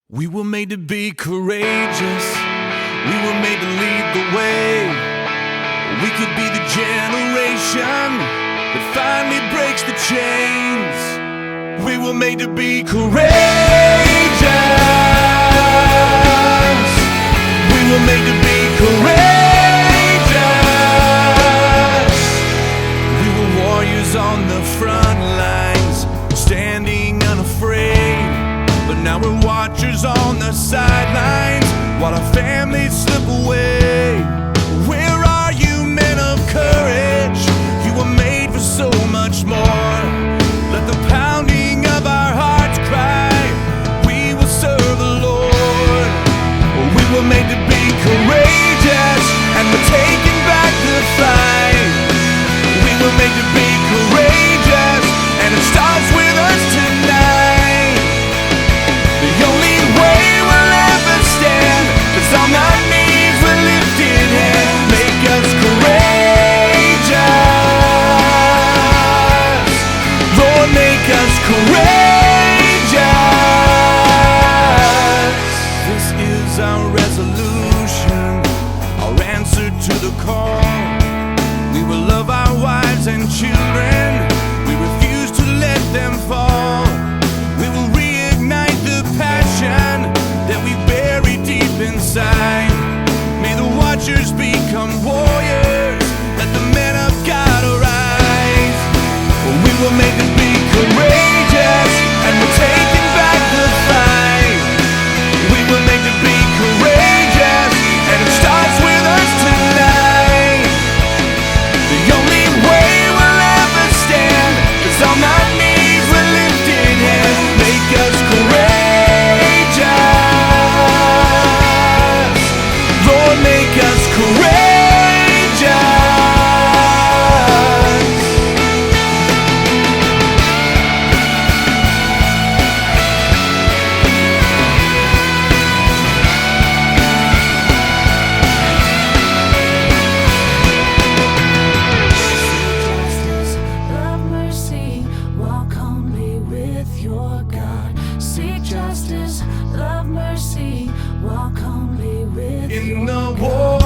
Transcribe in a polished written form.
We were made to be courageous. We were made to lead the way. We could be the generation that finally breaks the chains. We were made to be courageous. We were made to be courageous. We were warriors on the front lines, standing unafraid. But now we're watchers on the sidelines while our families slip away. Where are you, men of courage? You were made for so much more. Let the pounding of our hearts cry, we will serve the Lord. We were made to be courageous, and we're taking back the fight. We were made to be courageous, and it starts with us tonight. The only way we'll ever stand is on our knees with lifted hands. Make us courageous, Lord, make us courageous. This is our resolution, our answer to the call. We will love our wives and children. We refuse to let them fall. We will reignite the passion that we bury deep inside. May the watchers become warriors. Let the men of God arise. We were made to be courageous, and we're taking back the fight. We were made to be courageous, and it starts with us tonight. The only way we'll ever stand is on our knees with lifted hands. Make us courageous, Lord, make us courageous. Love, mercy, walk humbly with your God. Seek justice, love, mercy, walk humbly with In your the God. war